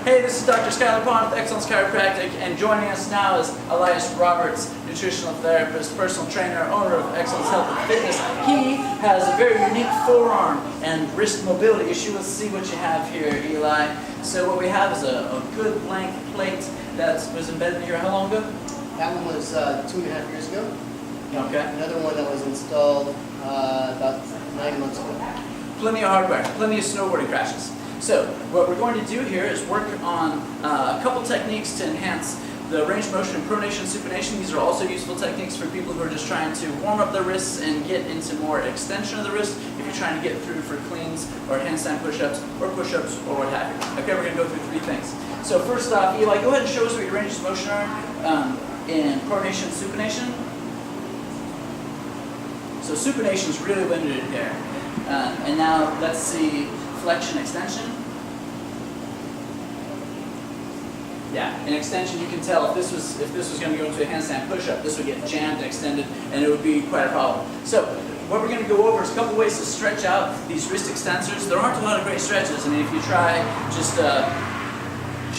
Hey, this is Dr. Skylar Pond with Excellence Chiropractic, and joining us now is Elias Roberts, nutritional therapist, personal trainer, owner of Excellence Health and Fitness. He has a very unique forearm and wrist mobility issue. Let's see what you have here, Eli. So what we have is a good blank plate that was embedded here how long ago? That one was 2.5 years ago. Okay. Another one that was installed about 9 months ago. Plenty of hardware, plenty of snowboarding crashes. So what we're going to do here is work on a couple techniques to enhance the range of motion and pronation and supination. These are also useful techniques for people who are just trying to warm up their wrists and get into more extension of the wrist if you're trying to get through for cleans or handstand push-ups or push-ups or what have you. Okay, we're going to go through 3 things. So first off, Eli, go ahead and show us what your ranges of motion are in pronation and supination. So supination is really limited here. And now let's see flexion, extension. Yeah, in extension you can tell if this was going to go into a handstand push-up, this would get jammed and extended, and it would be quite a problem. So what we're going to go over is a couple ways to stretch out these wrist extensors. There aren't a lot of great stretches. I mean, if you try just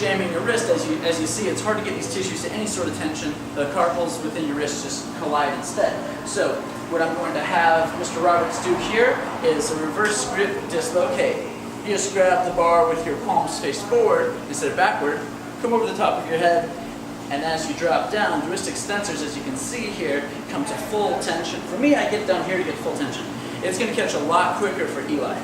jamming your wrist, as you see, it's hard to get these tissues to any sort of tension. The carpals within your wrist just collide instead. So what I'm going to have Mr. Roberts do here is a reverse grip dislocate. You just grab the bar with your palms faced forward instead of backward, come over the top of your head, and as you drop down, the wrist extensors, as you can see here, come to full tension. For me, I get down here to get full tension. It's going to catch a lot quicker for Eli.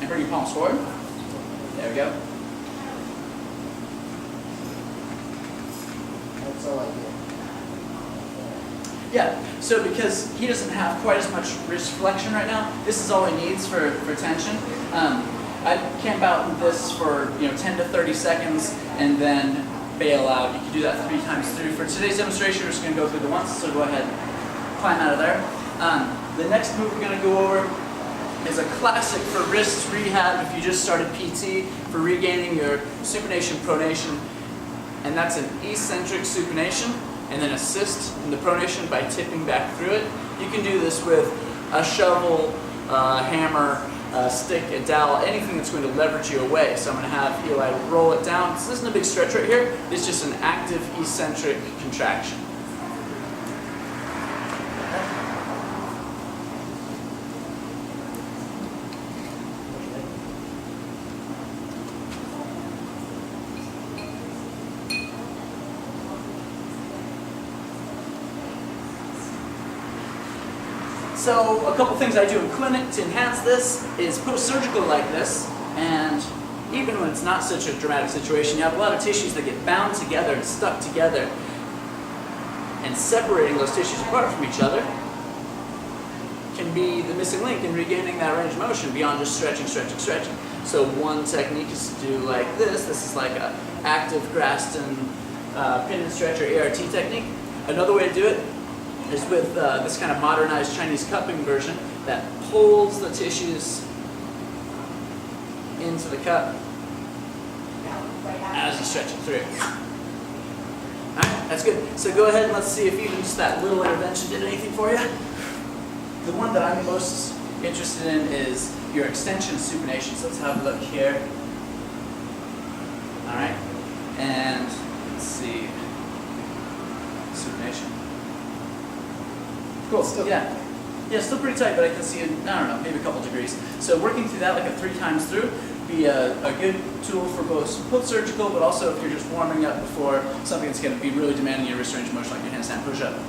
And bring your palms forward. There we go. That's all I do. Yeah, so because he doesn't have quite as much wrist flexion right now, this is all he needs for tension. I camp out in this for 10 to 30 seconds and then bail out. You can do that 3 times through. For today's demonstration, we're just going to go through the once, so go ahead, climb out of there. The next move we're going to go over is a classic for wrist rehab if you just started PT for regaining your supination pronation, and that's an eccentric supination, and then assist in the pronation by tipping back through it. You can do this with a shovel, a hammer, a stick, a dowel, anything that's going to leverage you away. So I'm going to have Eli roll it down. This isn't a big stretch right here. It's just an active eccentric contraction. So a couple things I do in clinic to enhance this is post-surgical like this, and even when it's not such a dramatic situation, you have a lot of tissues that get bound together and stuck together, and separating those tissues apart from each other can be the missing link in regaining that range of motion beyond just stretching. So one technique is to do like this. This is like an active Graston pin and stretch or ART technique. Another way to do it is with this kind of modernized Chinese cupping version that pulls the tissues into the cup as you stretch it through. Alright, that's good. So go ahead and let's see if even just that little intervention did anything for you. The one that I'm most interested in is your extension supination. So let's have a look here. Alright, and let's see. Supination. Cool. Yeah, still pretty tight, but I can see, I don't know, maybe a couple degrees. So working through that like a 3 times through be a good tool for both post-surgical, but also if you're just warming up before something that's going to be really demanding your wrist range of motion like your handstand push-up.